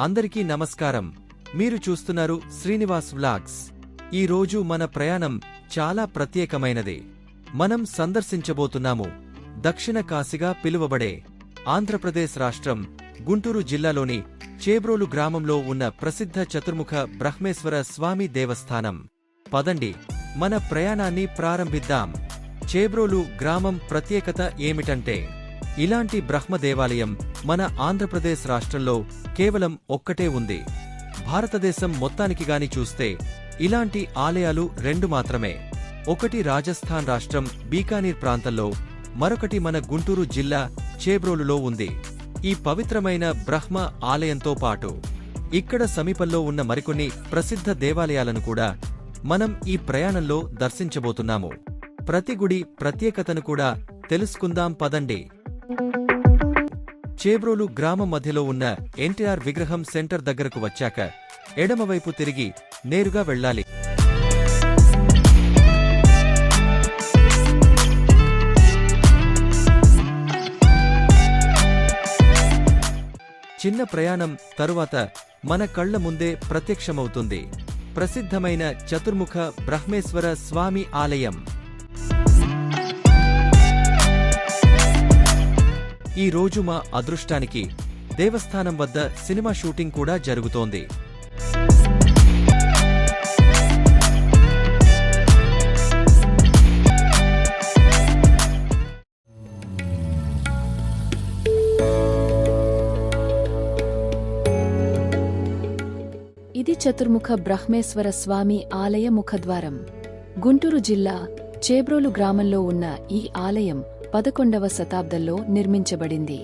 అందరికీ నమస్కారం. మీరు చూస్తున్నారు శ్రీనివాస్ వ్లాగ్స్. ఈ రోజు మన ప్రయాణం చాలా ప్రత్యేకమైనది. మనం సందర్శించబోతున్నాము దక్షిణ కాశీగా పిలువబడే ఆంధ్రప్రదేశ్ రాష్ట్రం గుంటూరు జిల్లాలోని చేబ్రోలు గ్రామంలో ఉన్న ప్రసిద్ధ చతుర్ముఖ బ్రహ్మేశ్వర స్వామి దేవస్థానం. పదండి, మన ప్రయాణాన్ని ప్రారంభిద్దాం. చేబ్రోలు గ్రామం ప్రత్యేకత ఏమిటంటే, ఇలాంటి బ్రహ్మ దేవాలయం మన ఆంధ్రప్రదేశ్ రాష్ట్రంలో కేవలం ఒక్కటే ఉంది. భారతదేశం మొత్తానికి గాని చూస్తే ఇలాంటి ఆలయాలు రెండు మాత్రమే. ఒకటి రాజస్థాన్ రాష్ట్రం బీకానీర్ ప్రాంతంలో, మరొకటి మన గుంటూరు జిల్లా చేబ్రోలులో ఉంది. ఈ పవిత్రమైన బ్రహ్మ ఆలయంతో పాటు ఇక్కడ సమీపంలో ఉన్న మరికొన్ని ప్రసిద్ధ దేవాలయాలను కూడా మనం ఈ ప్రయాణంలో దర్శించబోతున్నాము. ప్రతి గుడి ప్రత్యేకతను కూడా తెలుసుకుందాం పదండి. చేబ్రోలు గ్రామం మధ్యలో ఉన్న ఎన్టీఆర్ విగ్రహం సెంటర్ దగ్గరకు వచ్చాక ఎడమవైపు తిరిగి నేరుగా వెళ్ళాలి. చిన్న ప్రయాణం తరువాత మన కళ్ల ముందే ప్రత్యక్షమవుతుంది ప్రసిద్ధమైన చతుర్ముఖ బ్రహ్మేశ్వర స్వామి ఆలయం. ఈ రోజు మా అదృష్టానికి దేవస్థానం వద్ద సినిమా షూటింగ్ కూడా జరుగుతోంది. ఇది చతుర్ముఖ బ్రహ్మేశ్వర స్వామి ఆలయ ముఖద్వారం. గుంటూరు జిల్లా చేబ్రోలు గ్రామంలో ఉన్న ఈ ఆలయం 11వ శతాబ్దంలో నిర్మించబడింది.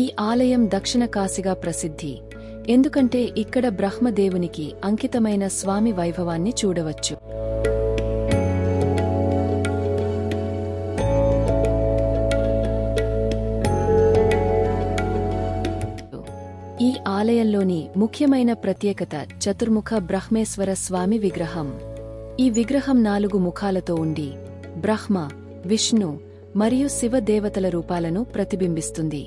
ఈ ఆలయం దక్షిణ కాశీగా ప్రసిద్ధి. ఎందుకంటే ఇక్కడ బ్రహ్మదేవునికి అంకితమైన స్వామి వైభవాన్ని చూడవచ్చు. ఈ ఆలయంలోని ముఖ్యమైన ప్రత్యేకత చతుర్ముఖ బ్రహ్మేశ్వర స్వామి విగ్రహం. ఈ విగ్రహం 4 ముఖాలతో ఉండి బ్రహ్మ, విష్ణు మరియు శివ దేవతల రూపాలను ప్రతిబింబిస్తుంది.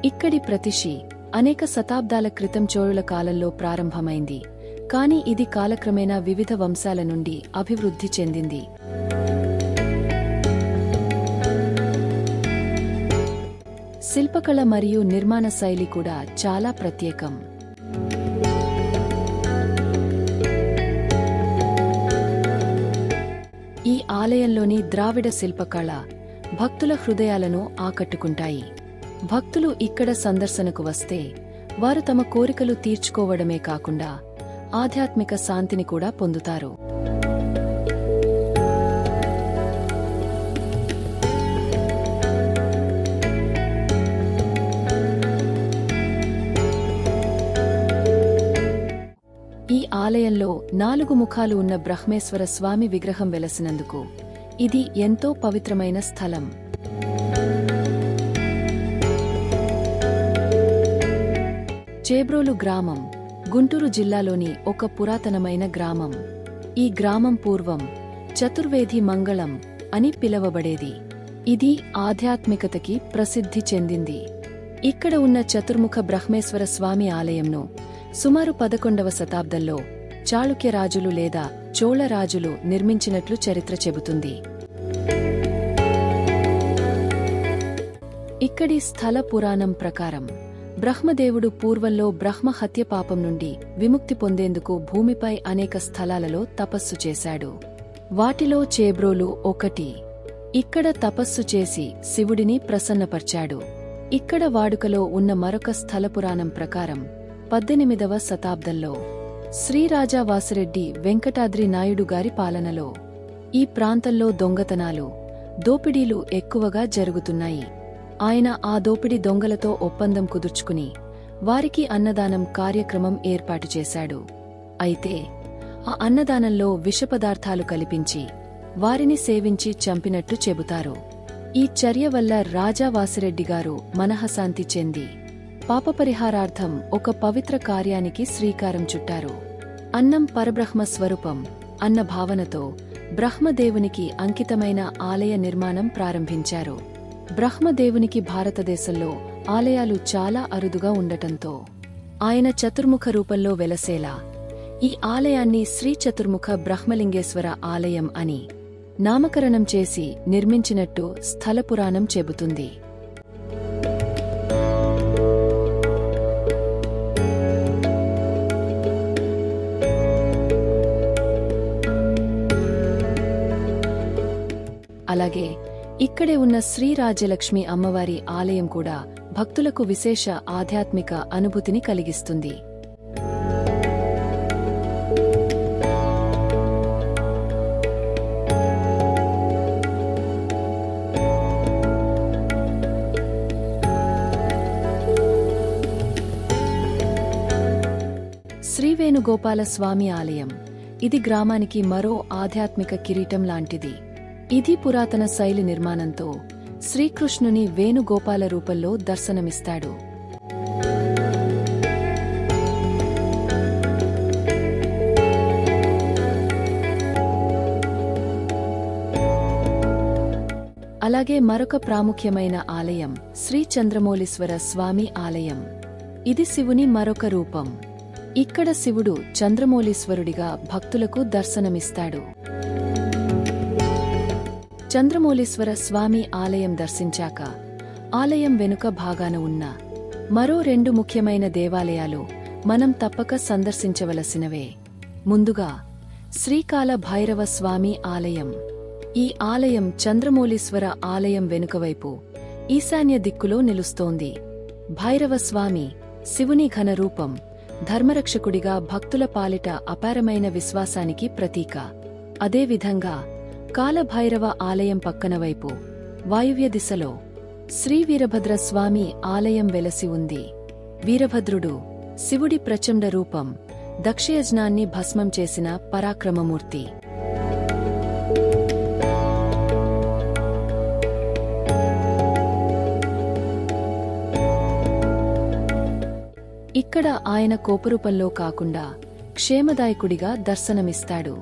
ఇక్కడి ప్రతిష్ఠి అనేక శతాబ్దాల క్రితం చోళుల కాలంలో ప్రారంభమైంది, కాని ఇది కాలక్రమేణా వివిధ వంశాల నుండి అభివృద్ధి చెందింది. శిల్పకళ మరియు నిర్మాణ శైలి కూడా చాలా ప్రత్యేకం. ఈ ఆలయంలోని ద్రావిడ శిల్పకళ భక్తుల హృదయాలను ఆకట్టుకుంటాయి. భక్తులు ఇక్కడ సందర్శనకు వస్తే వారు తమ కోరికలు తీర్చుకోవడమే కాకుండా ఆధ్యాత్మిక శాంతిని కూడా పొందుతారు. ఈ ఆలయంలో 4 ముఖాలు ఉన్న బ్రహ్మేశ్వర స్వామి విగ్రహం వెలసినందుకు ఇది ఎంతో పవిత్రమైన స్థలం. చేబ్రోలు గ్రామం గుంటూరు జిల్లాలోని ఒక పురాతనమైన గ్రామం. ఈ గ్రామం పూర్వం చతుర్వేది మంగళం అని పిలవబడేది. ఇది ఆధ్యాత్మికతకి ప్రసిద్ధి చెందింది. ఇక్కడ ఉన్న చతుర్ముఖ బ్రహ్మేశ్వర స్వామి ఆలయంను సుమారు 11వ శతాబ్దంలో చాళుక్య రాజులు లేదా చోళ రాజులు నిర్మించినట్లు చరిత్ర చెబుతుంది. ఇక్కడి స్థల పురాణం ప్రకారం బ్రహ్మదేవుడు పూర్వంలో బ్రహ్మ హత్య పాపం నుండి విముక్తి పొందేందుకు భూమిపై అనేక స్థలాలలో తపస్సు చేశాడు. వాటిలో చేబ్రోలు ఒకటి. ఇక్కడ తపస్సు చేసి శివుడిని ప్రసన్నపర్చాడు. ఇక్కడ వాడుకలో ఉన్న మరొక స్థల పురాణం ప్రకారం 18వ శతాబ్దంలో శ్రీరాజా వాసిరెడ్డి వెంకటాద్రి నాయుడు గారి పాలనలో ఈ ప్రాంతంలో దొంగతనాలు, దోపిడీలు ఎక్కువగా జరుగుతున్నాయి. ఆయన ఆ దోపిడీ దొంగలతో ఒప్పందం కుదుర్చుకుని వారికి అన్నదానం కార్యక్రమం ఏర్పాటు చేశాడు. అయితే ఆ అన్నదానంలో విషపదార్థాలు కల్పించి వారిని సేవించి చంపినట్టు చెబుతారు. ఈ చర్య వల్ల రాజా వాసిరెడ్డిగారు మనఃశాంతి చెంది పాపపరిహారార్థం ఒక పవిత్ర కార్యానికి శ్రీకారం చుట్టారు. అన్నం పరబ్రహ్మ స్వరూపం అన్న భావనతో బ్రహ్మదేవునికి అంకితమైన ఆలయ నిర్మాణం ప్రారంభించారు. బ్రహ్మదేవునికి భారతదేశంలో ఆలయాలు చాలా అరుదుగా ఉండటంతో ఆయన చతుర్ముఖ రూపంలో వెలసేలా ఈ ఆలయాన్ని శ్రీ చతుర్ముఖ బ్రహ్మలింగేశ్వర ఆలయం అని నామకరణం చేసి నిర్మించినట్టు స్థల పురాణం చెబుతుంది. అలాగే ఇక్కడే ఉన్న శ్రీ రాజ్యలక్ష్మి అమ్మవారి ఆలయం కూడా భక్తులకు విశేష ఆధ్యాత్మిక అనుభూతిని కలిగిస్తుంది. శ్రీవేణుగోపాల స్వామి ఆలయం ఇది గ్రామానికి మరో ఆధ్యాత్మిక కిరీటం లాంటిది. ఇది పురాతన శైలి నిర్మాణంతో శ్రీకృష్ణుని వేణుగోపాల రూపంలో దర్శనమిస్తాడు. అలాగే మరొక ప్రాముఖ్యమైన ఆలయం శ్రీ చంద్రమౌళీశ్వర స్వామి ఆలయం. ఇది శివుని మరొక రూపం. ఇక్కడ శివుడు చంద్రమౌళీశ్వరుడిగా భక్తులకు దర్శనమిస్తాడు. చంద్రమౌళీశ్వర స్వామి ఆలయం దర్శించాక ఆలయం వెనుక భాగాన ఉన్న మరో 2 ముఖ్యమైన దేవాలయాలు మనం తప్పక సందర్శించవలసినవే. ముందుగా శ్రీకాల భైరవ స్వామి ఆలయం. ఈ ఆలయం చంద్రమౌళీశ్వర ఆలయం వెనుకవైపు ఈశాన్య దిక్కులో నిలుస్తోంది. భైరవ స్వామి శివుని ఘన రూపం, ధర్మరక్షకుడిగా భక్తుల పాలిట అపారమైన విశ్వాసానికి ప్రతీక. అదేవిధంగా కాలభైరవ ఆలయం పక్కన వైపు వాయువ్య దిశలో శ్రీ వీరభద్ర స్వామి ఆలయం వెలసి ఉంది. వీరభద్రుడు శివుడి ప్రచండ రూపం, దక్షయజ్ఞాన్ని భస్మం చేసిన పరాక్రమమూర్తి. ఇక్కడ ఆయన కోపరూపంలో కాకుండా క్షేమదాయకుడిగా దర్శనమిస్తాడు.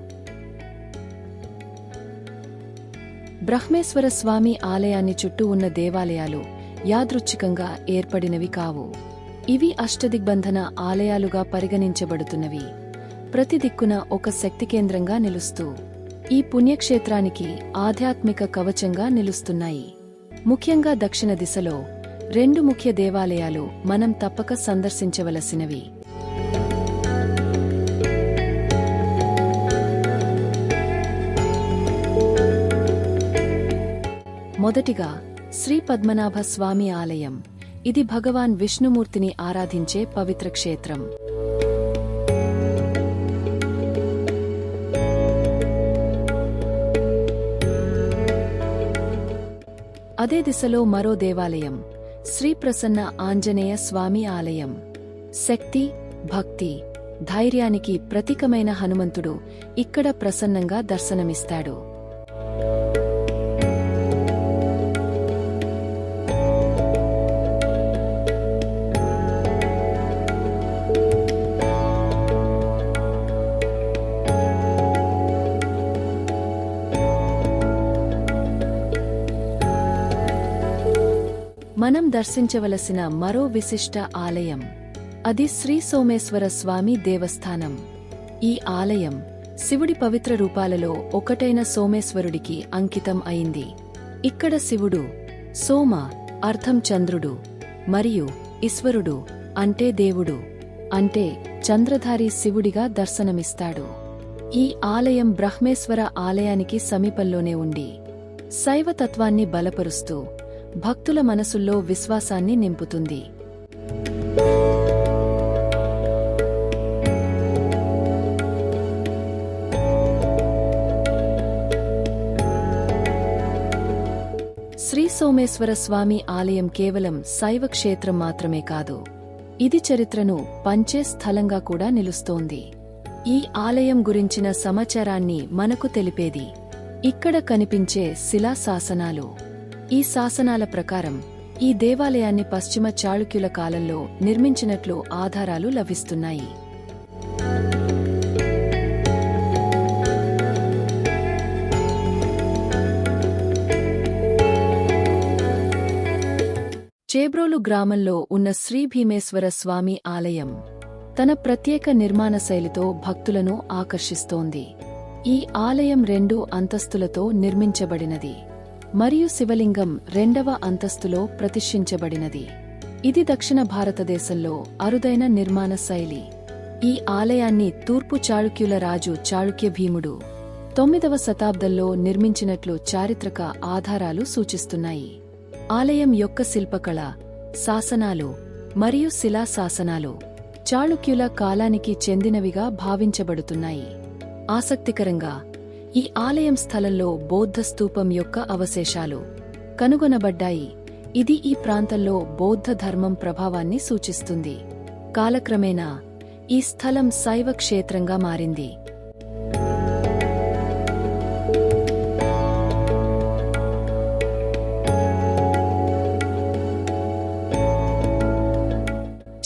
బ్రహ్మేశ్వర స్వామి ఆలయాన్ని చుట్టూ ఉన్న దేవాలయాలు యాదృచ్ఛికంగా ఏర్పడినవి కావు. ఇవి అష్టదిగ్బంధన ఆలయాలుగా పరిగణించబడుతున్నవి. ప్రతి దిక్కున ఒక శక్తికేంద్రంగా నిలుస్తూ ఈ పుణ్యక్షేత్రానికి ఆధ్యాత్మిక కవచంగా నిలుస్తున్నాయి. ముఖ్యంగా దక్షిణ దిశలో 2 ముఖ్య దేవాలయాలు మనం తప్పక సందర్శించవలసినవి. మొదటిగా శ్రీ పద్మనాభ స్వామి ఆలయం. ఇది భగవాన్ విష్ణుమూర్తిని ఆరాధించే పవిత్ర క్షేత్రం. అదే దిశలో మరో దేవాలయం శ్రీ ప్రసన్న ఆంజనేయ స్వామి ఆలయం. శక్తి, భక్తి, ధైర్యానికి ప్రతీకమైన హనుమంతుడు ఇక్కడ ప్రసన్నంగా దర్శనమిస్తాడు. మనం దర్శించవలసిన మరో విశిష్ట ఆలయం అది శ్రీ సోమేశ్వర స్వామి దేవస్థానం. ఈ ఆలయం శివుడి పవిత్ర రూపాలలో ఒకటైన సోమేశ్వరుడికి అంకితం అయింది. ఇక్కడ శివుడు సోమ అర్థం చంద్రుడు మరియు ఈశ్వరుడు అంటే దేవుడు అంటే చంద్రధారి శివుడిగా దర్శనమిస్తాడు. ఈ ఆలయం బ్రహ్మేశ్వర ఆలయానికి సమీపంలోనే ఉండి శైవతత్వాన్ని బలపరుస్తూ భక్తుల మనసుల్లో విశ్వాసాన్ని నింపుతుంది. శ్రీ సోమేశ్వర స్వామి ఆలయం కేవలం శైవ క్షేత్రం మాత్రమే కాదు, ఇది చరిత్రను పంచే స్థలంగా కూడా నిలుస్తోంది. ఈ ఆలయం గురించిన సమాచారాన్ని మనకు తెలిపేది ఇక్కడ కనిపించే శిలా శాసనాలు. ఈ శాసనాల ప్రకారం ఈ దేవాలయాన్ని పశ్చిమ చాళుక్యుల కాలంలో నిర్మించినట్లు ఆధారాలు లభిస్తున్నాయి. చేబ్రోలు గ్రామంలో ఉన్న శ్రీ భీమేశ్వర స్వామి ఆలయం తన ప్రత్యేక నిర్మాణ శైలితో భక్తులను ఆకర్షిస్తోంది. ఈ ఆలయం 2 అంతస్తులతో నిర్మించబడినది మరియు శివలింగం 2వ అంతస్తులో ప్రతిష్ఠించబడినది. ఇది దక్షిణ భారతదేశంలో అరుదైన నిర్మాణ శైలి. ఈ ఆలయాన్ని తూర్పు చాళుక్యుల రాజు చాళుక్య భీముడు 9వ శతాబ్దంలో నిర్మించినట్లు చారిత్రక ఆధారాలు సూచిస్తున్నాయి. ఆలయం యొక్క శిల్పకళ, శాసనాలు మరియు శిలా శాసనాలు చాళుక్యుల కాలానికి చెందినవిగా భావించబడుతున్నాయి. ఆసక్తికరంగా ఈ ఆలయం స్థలంలో బౌద్ధ స్తూపం యొక్క అవశేషాలు కనుగొనబడ్డాయి. ఇది ఈ ప్రాంతంలో బౌద్ధ ధర్మం ప్రభావాన్ని సూచిస్తుంది. కాలక్రమేణా ఈ స్థలం శైవ క్షేత్రంగా మారింది.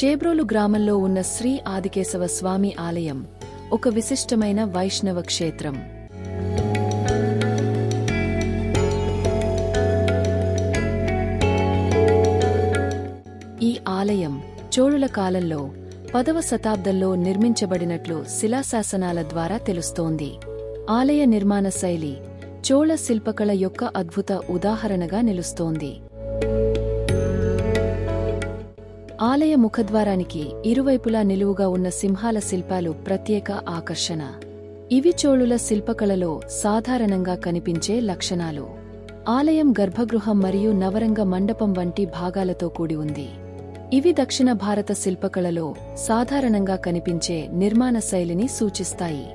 చేబ్రోలు గ్రామంలో ఉన్న శ్రీ ఆదికేశవ స్వామి ఆలయం ఒక విశిష్టమైన వైష్ణవ క్షేత్రం. ఈ ఆలయం చోళుల కాలంలో 10వ శతాబ్దంలో నిర్మించబడినట్లు శిలాశాసనాల ద్వారా తెలుస్తోంది. ఆలయ నిర్మాణ శైలి చోళ శిల్పకళ యొక్క అద్భుత ఉదాహరణగా నిలుస్తోంది. ఆలయ ముఖద్వారానికి ఇరువైపులా నిలువుగా ఉన్న సింహాల శిల్పాలు ప్రత్యేక ఆకర్షణ. ఇవి చోళుల శిల్పకళలో సాధారణంగా కనిపించే లక్షణాలు. ఆలయం గర్భగృహం మరియు నవరంగ మండపం వంటి భాగాలతో కూడి ఉంది. ఇవి దక్షిణ భారత శిల్పకళలో సాధారణంగా కనిపించే నిర్మాణ శైలిని సూచిస్తాయి.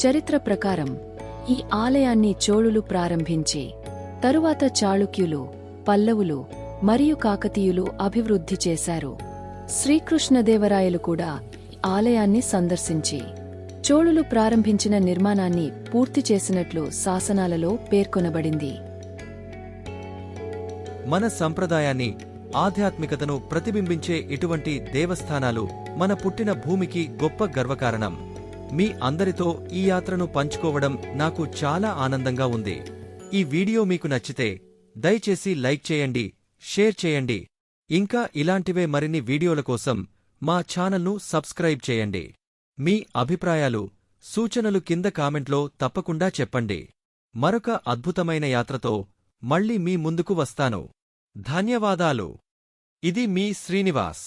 చరిత్ర ప్రకారం ఈ ఆలయాన్ని చోళులు ప్రారంభించి తరువాత చాళుక్యులు, పల్లవులు మరియు కాకతీయులు అభివృద్ధి చేశారు. శ్రీకృష్ణదేవరాయలు కూడా ఆలయాన్ని సందర్శించి చోళులు ప్రారంభించిన నిర్మాణాన్ని పూర్తి చేసినట్లు శాసనాలలో పేర్కొనబడింది. మన సంప్రదాయాన్ని, ఆధ్యాత్మికతను ప్రతిబింబించే ఇటువంటి దేవస్థానాలు మన పుట్టిన భూమికి గొప్ప గర్వకారణం. మీ అందరితో ఈ యాత్రను పంచుకోవడం నాకు చాలా ఆనందంగా ఉంది. ఈ వీడియో మీకు నచ్చితే దయచేసి లైక్ చేయండి, షేర్ చేయండి. ఇంకా ఇలాంటివే మరిన్ని వీడియోల కోసం మా ఛానల్ను సబ్స్క్రైబ్ చేయండి. మీ అభిప్రాయాలు, సూచనలు కింద కామెంట్లో తప్పకుండా చెప్పండి. మరొక అద్భుతమైన యాత్రతో మళ్ళీ మీ ముందుకు వస్తాను. ధన్యవాదాలు. ఇది మీ శ్రీనివాస్.